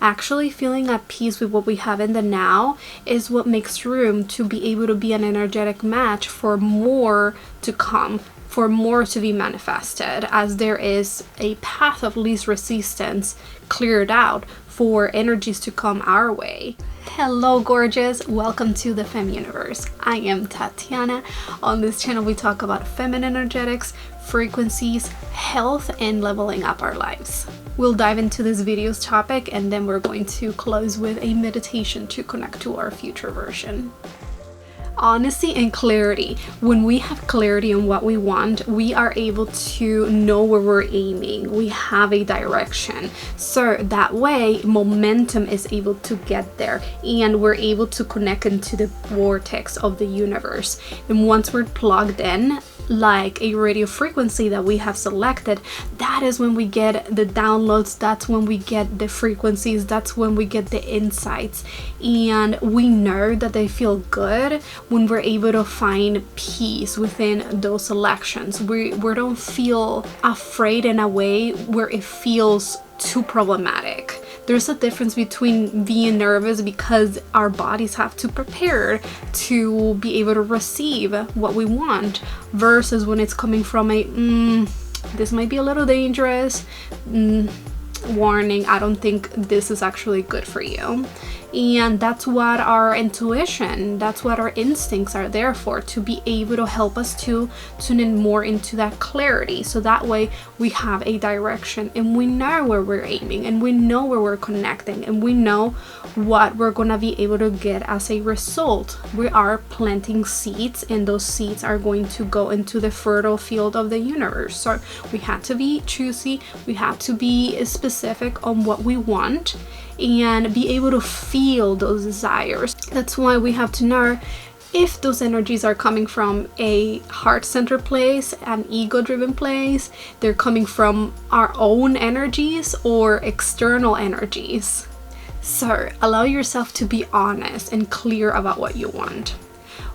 Actually feeling at peace with what we have in the now is what makes room to be able to be an energetic match for more to come, for more to be manifested, as there is a path of least resistance cleared out for energies to come our way. Hello gorgeous, welcome to the Femme Universe. I am Tatiana. On this channel we talk about feminine energetics, frequencies, health, and leveling up our lives. We'll dive into this video's topic and then we're going to close with a meditation to connect to our future version. Honesty and clarity. When we have clarity on what we want, we are able to know where we're aiming. We have a direction. So that way, momentum is able to get there and we're able to connect into the vortex of the universe. And once we're plugged in, like a radio frequency that we have selected, that is when we get the downloads, that's when we get the frequencies, that's when we get the insights. And we know that they feel good when we're able to find peace within those selections. We don't feel afraid in a way where it feels too problematic. There's a difference between being nervous because our bodies have to prepare to be able to receive what we want versus when it's coming from a this might be a little dangerous, warning, I don't think this is actually good for you. And that's what our intuition, that's what our instincts are there for, to be able to help us to tune in more into that clarity. So that way we have a direction and we know where we're aiming and we know where we're connecting and we know what we're going to be able to get as a result. We are planting seeds and those seeds are going to go into the fertile field of the universe. So we have to be choosy, we have to be specific on what we want and be able to feel those desires. That's why we have to know if those energies are coming from a heart-centered place, an ego-driven place, they're coming from our own energies or external energies. So allow yourself to be honest and clear about what you want.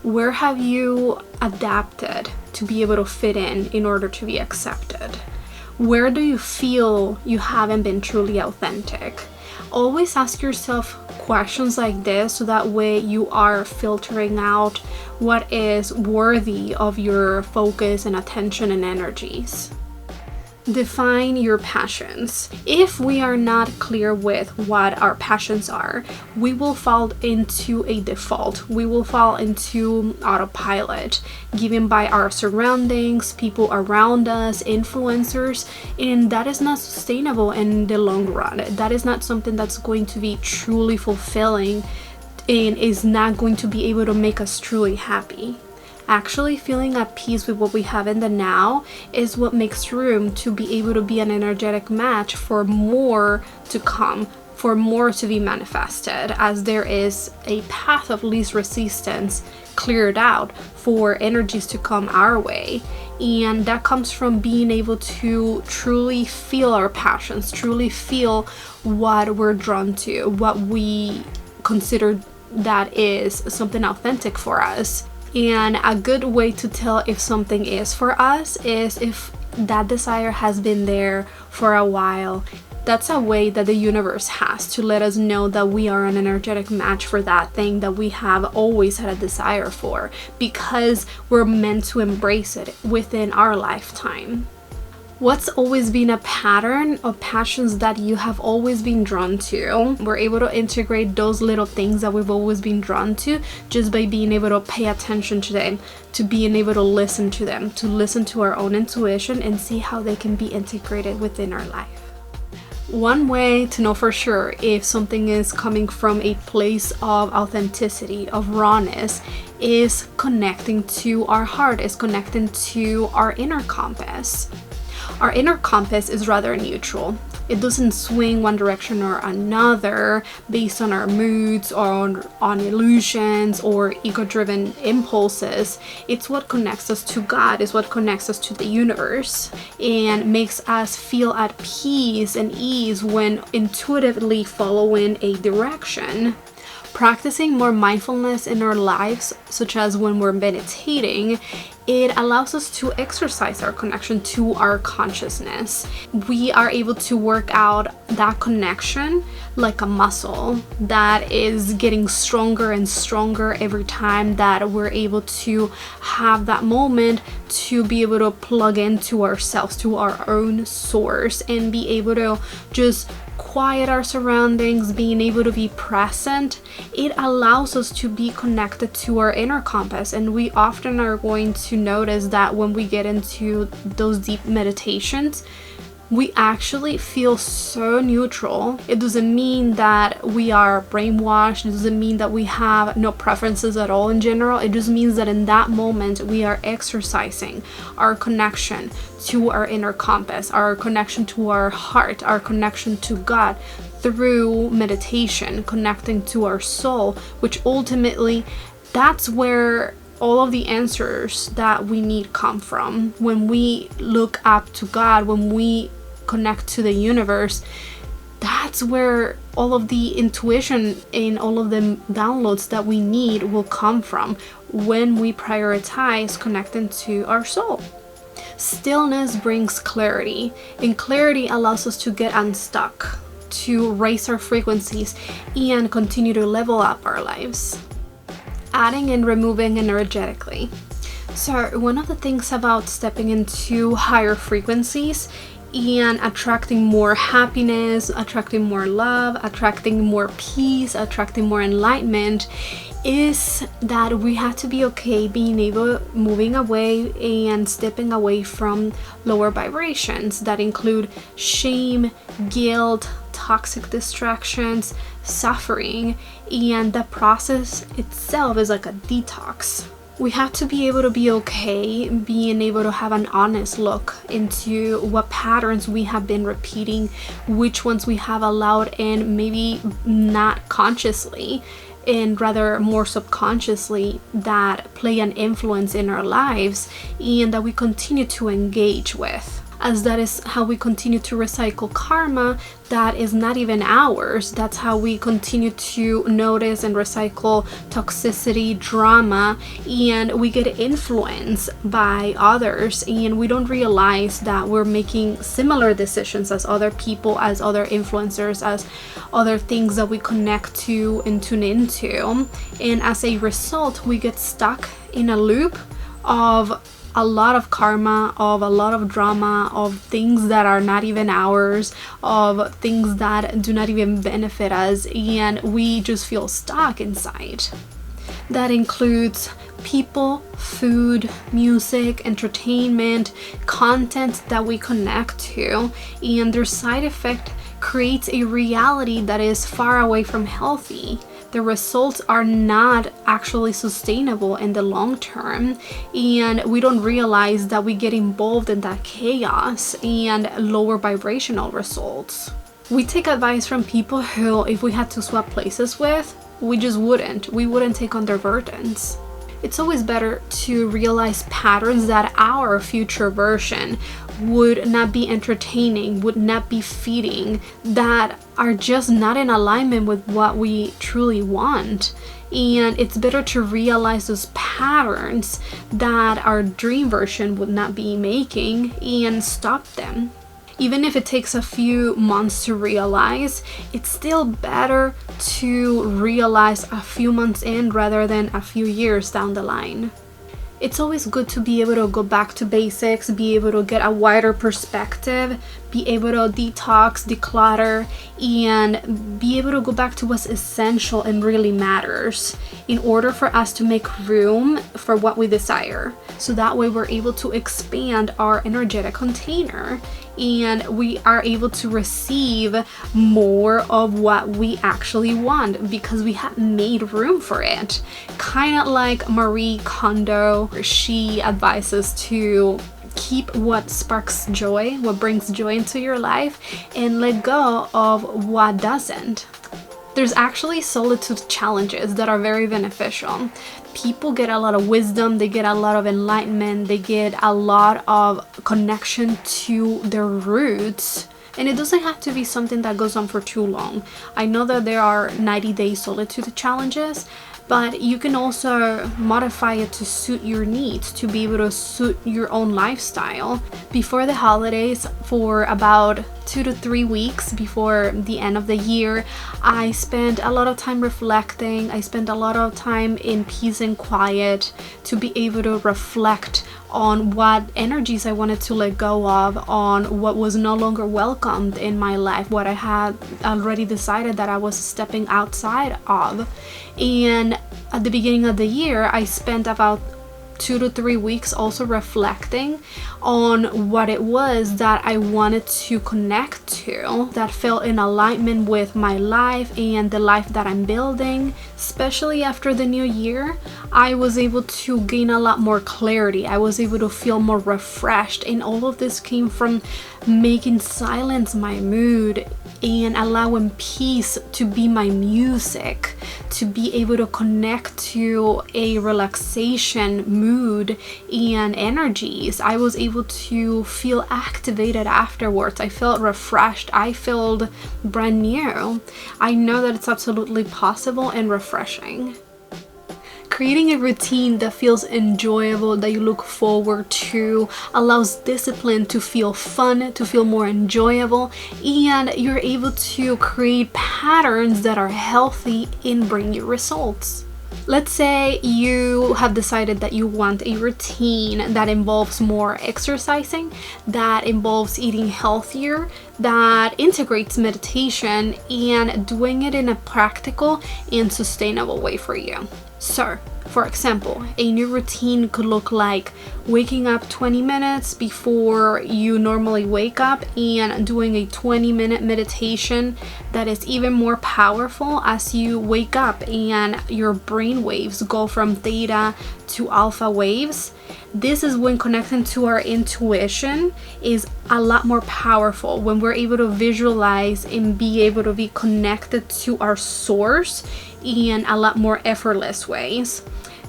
Where have you adapted to be able to fit in order to be accepted? Where do you feel you haven't been truly authentic? Always ask yourself questions like this so that way you are filtering out what is worthy of your focus and attention and energies. Define your passions. If we are not clear with what our passions are, we will fall into a default. We will fall into autopilot given by our surroundings, people around us, influencers, and that is not sustainable in the long run. That is not something that's going to be truly fulfilling and is not going to be able to make us truly happy. Actually feeling at peace with what we have in the now is what makes room to be able to be an energetic match for more to come, for more to be manifested, as there is a path of least resistance cleared out for energies to come our way. And that comes from being able to truly feel our passions, truly feel what we're drawn to, what we consider that is something authentic for us. And a good way to tell if something is for us is if that desire has been there for a while. That's a way that the universe has to let us know that we are an energetic match for that thing that we have always had a desire for, because we're meant to embrace it within our lifetime. What's always been a pattern of passions that you have always been drawn to? We're able to integrate those little things that we've always been drawn to just by being able to pay attention to them, to being able to listen to them, to listen to our own intuition and see how they can be integrated within our life. One way to know for sure if something is coming from a place of authenticity, of rawness, is connecting to our heart, is connecting to our inner compass. Our inner compass is rather neutral. It doesn't swing one direction or another based on our moods or on illusions or ego-driven impulses. It's what connects us to God, it's what connects us to the universe and makes us feel at peace and ease when intuitively following a direction. Practicing more mindfulness in our lives, such as when we're meditating, it allows us to exercise our connection to our consciousness. We are able to work out that connection like a muscle that is getting stronger and stronger every time that we're able to have that moment to be able to plug into ourselves, to our own source, and be able to just quiet our surroundings, being able to be present. It allows us to be connected to our inner compass, and we often are going to notice that when we get into those deep meditations, we actually feel so neutral. It doesn't mean that we are brainwashed. It doesn't mean that we have no preferences at all in general. It just means that in that moment we are exercising our connection to our inner compass, our connection to our heart, our connection to God through meditation, connecting to our soul, which ultimately that's where all of the answers that we need come from. When we look up to God, when we connect to the universe, that's where all of the intuition and all of the downloads that we need will come from, when we prioritize connecting to our soul. Stillness brings clarity, and clarity allows us to get unstuck, to raise our frequencies and continue to level up our lives. Adding and removing energetically. So one of the things about stepping into higher frequencies and attracting more happiness, attracting more love, attracting more peace, attracting more enlightenment, is that we have to be okay being able moving away and stepping away from lower vibrations that include shame, guilt, toxic distractions, suffering, and the process itself is like a detox. We have to be able to be okay being able to have an honest look into what patterns we have been repeating, which ones we have allowed in, maybe not consciously and rather more subconsciously, that play an influence in our lives and that we continue to engage with, as that is how we continue to recycle karma that is not even ours. That's how we continue to notice and recycle toxicity, drama, and we get influenced by others, and we don't realize that we're making similar decisions as other people, as other influencers, as other things that we connect to and tune into, and as a result we get stuck in a loop of a lot of karma, of a lot of drama, of things that are not even ours, of things that do not even benefit us, and we just feel stuck inside. That includes people, food, music, entertainment, content that we connect to, and their side effect creates a reality that is far away from healthy. The results are not actually sustainable in the long term, and we don't realize that we get involved in that chaos and lower vibrational results. We take advice from people who, if we had to swap places with, we just wouldn't. We wouldn't take on their burdens. It's always better to realize patterns that our future version would not be entertaining, would not be feeding, that are just not in alignment with what we truly want. And it's better to realize those patterns that our dream version would not be making and stop them. Even if it takes a few months to realize, it's still better to realize a few months in rather than a few years down the line. It's always good to be able to go back to basics, be able to get a wider perspective, be able to detox, declutter, and be able to go back to what's essential and really matters in order for us to make room for what we desire. So that way we're able to expand our energetic container and we are able to receive more of what we actually want because we have made room for it. Kind of like Marie Kondo, she advises to keep what sparks joy, what brings joy into your life, and let go of what doesn't. There's actually solitude challenges that are very beneficial. People get a lot of wisdom, they get a lot of enlightenment, they get a lot of connection to their roots And it doesn't have to be something that goes on for too long. I know that there are 90-day solitude challenges, but you can also modify it to suit your needs, to be able to suit your own lifestyle. Before the holidays, for about 2 to 3 weeks before the end of the year, I spent a lot of time reflecting. I spent a lot of time in peace and quiet to be able to reflect on what energies I wanted to let go of, on what was no longer welcomed in my life, what I had already decided that I was stepping outside of. And at the beginning of the year, I spent about 2 to 3 weeks also reflecting on what it was that I wanted to connect to, that felt in alignment with my life and the life that I'm building. Especially after the new year, I was able to gain a lot more clarity. I was able to feel more refreshed, and all of this came from making silence my mood and allowing peace to be my music, to be able to connect to a relaxation mood and energies. I was able to feel activated afterwards. I felt refreshed. I felt brand new. I know that it's absolutely possible and refreshing. Creating a routine that feels enjoyable, that you look forward to, allows discipline to feel fun, to feel more enjoyable, and you're able to create patterns that are healthy and bring you results. Let's say you have decided that you want a routine that involves more exercising, that involves eating healthier, that integrates meditation, and doing it in a practical and sustainable way for you. So, for example, a new routine could look like waking up 20 minutes before you normally wake up and doing a 20-minute meditation that is even more powerful as you wake up and your brain waves go from theta to alpha waves. This is when connecting to our intuition is a lot more powerful, when we're able to visualize and be able to be connected to our source in a lot more effortless ways.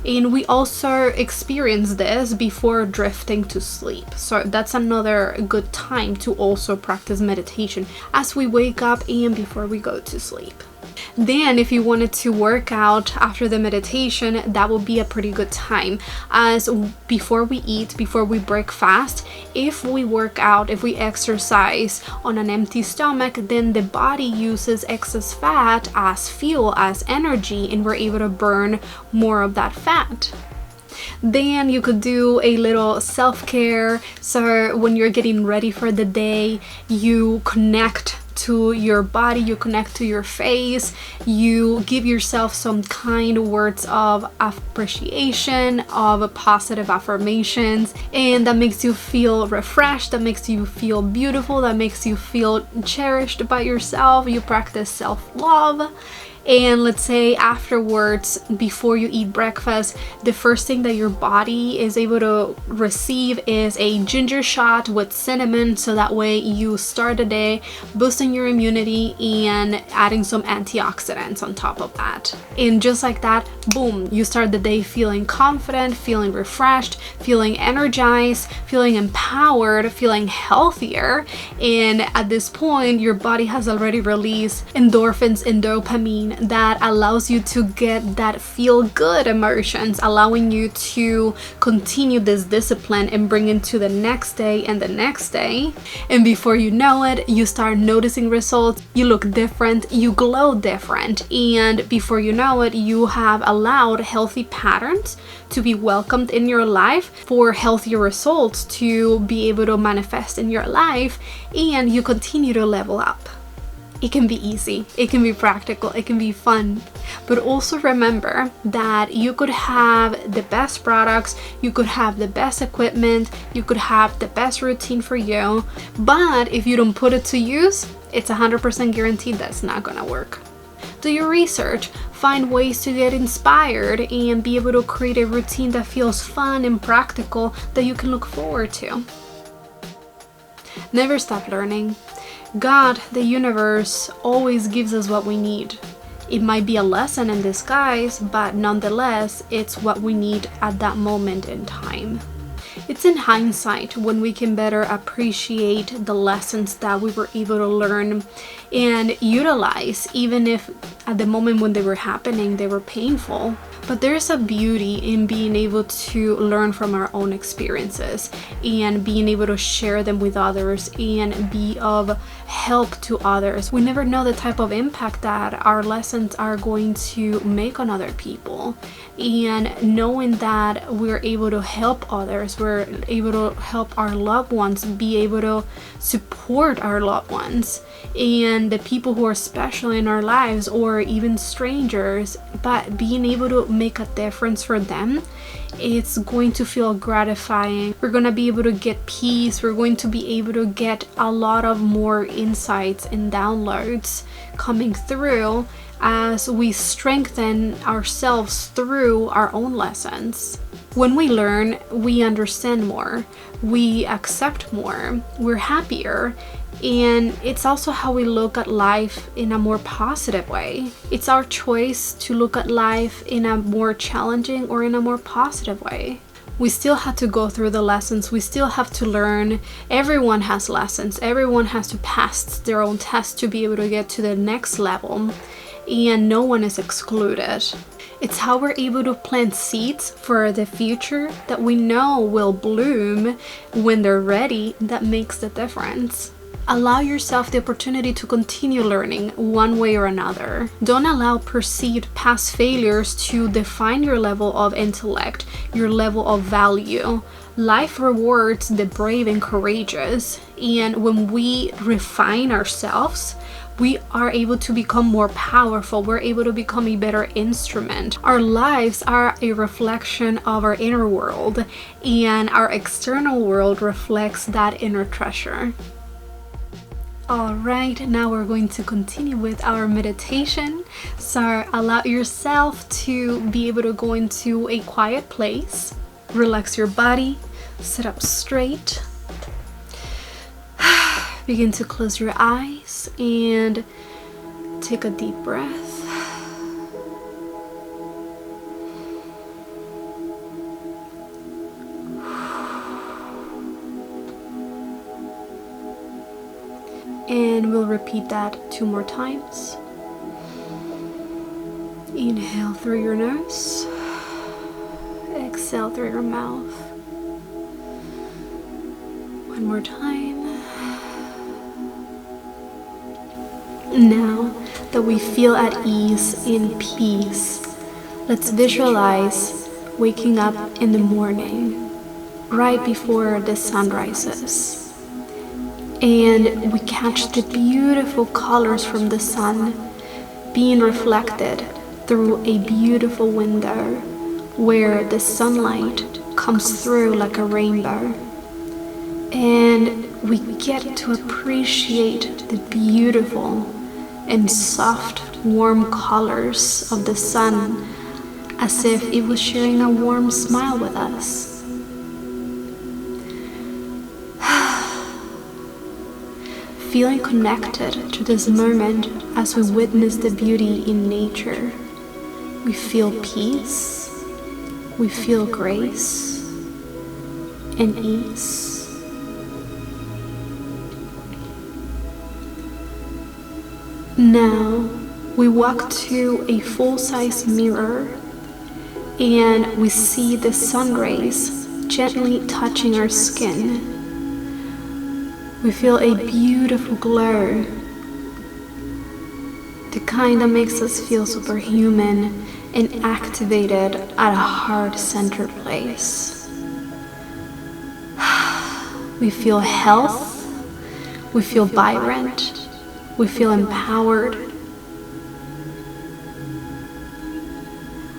And we also experience this before drifting to sleep. So that's another good time to also practice meditation as we wake up and before we go to sleep. Then if you wanted to work out after the meditation, that would be a pretty good time, as before we eat, before we break fast, if we work out, if we exercise on an empty stomach, then the body uses excess fat as fuel, as energy, and we're able to burn more of that fat. Then you could do a little self-care. So when you're getting ready for the day, you connect to your body, you connect to your face, you give yourself some kind words of appreciation, of positive affirmations, and that makes you feel refreshed, that makes you feel beautiful, that makes you feel cherished by yourself. You practice self-love. And let's say afterwards, before you eat breakfast, the first thing that your body is able to receive is a ginger shot with cinnamon, so that way you start the day boosting your immunity and adding some antioxidants on top of that. And just like that, boom, you start the day feeling confident, feeling refreshed, feeling energized, feeling empowered, feeling healthier. And at this point, your body has already released endorphins and dopamine that allows you to get that feel good emotions, allowing you to continue this discipline and bring it to the next day and the next day. And before you know it, you start noticing results. You look different, you glow different, and before you know it, you have allowed healthy patterns to be welcomed in your life, for healthier results to be able to manifest in your life, and you continue to level up. It can be easy, it can be practical, it can be fun. But also remember that you could have the best products, you could have the best equipment, you could have the best routine for you, but if you don't put it to use, it's 100% guaranteed that's not gonna work. Do your research, find ways to get inspired, and be able to create a routine that feels fun and practical that you can look forward to. Never stop learning. God, the universe, always gives us what we need. It might be a lesson in disguise, but nonetheless, it's what we need at that moment in time. It's in hindsight when we can better appreciate the lessons that we were able to learn and utilize, even if at the moment when they were happening, they were painful. But there's a beauty in being able to learn from our own experiences and being able to share them with others and be of help to others. We never know the type of impact that our lessons are going to make on other people. And knowing that we're able to help others, we're able to help our loved ones, be able to support our loved ones and the people who are special in our lives, or even strangers, but being able to make a difference for them, it's going to feel gratifying. We're going to be able to get peace. We're going to be able to get a lot of more insights and downloads coming through as we strengthen ourselves through our own lessons. When we learn, we understand more, we accept more, we're happier, and it's also how we look at life in a more positive way. It's our choice to look at life in a more challenging or in a more positive way. We still have to go through the lessons, we still have to learn. Everyone has lessons, everyone has to pass their own test to be able to get to the next level, and no one is excluded. It's how we're able to plant seeds for the future that we know will bloom when they're ready that makes the difference. Allow yourself the opportunity to continue learning one way or another. Don't allow perceived past failures to define your level of intellect, your level of value. Life rewards the brave and courageous, and when we refine ourselves, we are able to become more powerful. We're able to become a better instrument. Our lives are a reflection of our inner world, and our external world reflects that inner treasure. Alright, now we're going to continue with our meditation. So allow yourself to be able to go into a quiet place. Relax your body, sit up straight. Begin to close your eyes and take a deep breath. And we'll repeat that 2 more times. Inhale through your nose. Exhale through your mouth. 1 more time. Now that we feel at ease in peace, let's visualize waking up in the morning, right before the sun rises. And we catch the beautiful colors from the sun being reflected through a beautiful window where the sunlight comes through like a rainbow. And we get to appreciate the beautiful and soft, warm colors of the sun as if it was sharing a warm smile with us. Feeling connected to this moment as we witness the beauty in nature. We feel peace, we feel grace and ease. Now we walk to a full-size mirror and we see the sun rays gently touching our skin. We feel a beautiful glow, the kind that makes us feel superhuman and activated at a heart-centered place. We feel health, we feel vibrant, we feel empowered.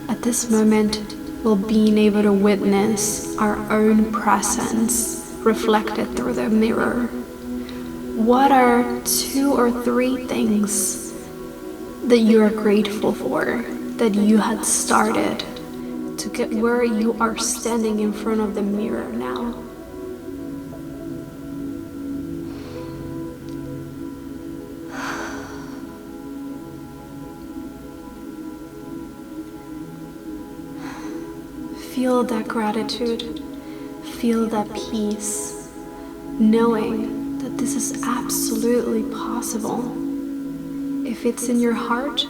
At this moment, we're being able to witness our own presence reflected through the mirror. What are 2 or 3 things that you are grateful for, that you had started to get where you are standing in front of the mirror now? Feel that gratitude. feel that peace, knowing that this is absolutely possible. If it's in your heart,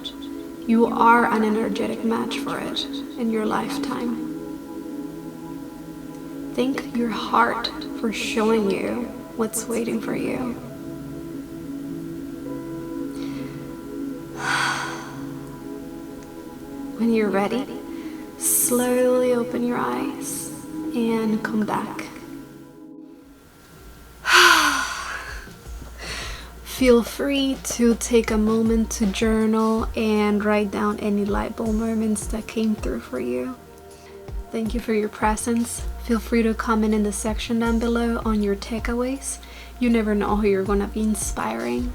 you are an energetic match for it in your lifetime. Thank your heart for showing you what's waiting for you. When you're ready, slowly open your eyes and come back. Feel free to take a moment to journal and write down any light bulb moments that came through for you. Thank you for your presence. Feel free to comment in the section down below on your takeaways. You never know who you're gonna be inspiring.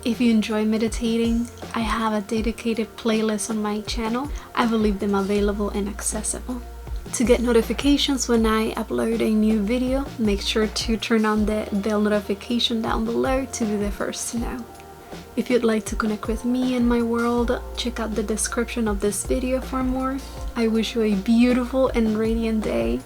If you enjoy meditating, I have a dedicated playlist on my channel. I will leave them available and accessible. To get notifications when I upload a new video, make sure to turn on the bell notification down below to be the first to know. If you'd like to connect with me and my world, check out the description of this video for more. I wish you a beautiful and radiant day.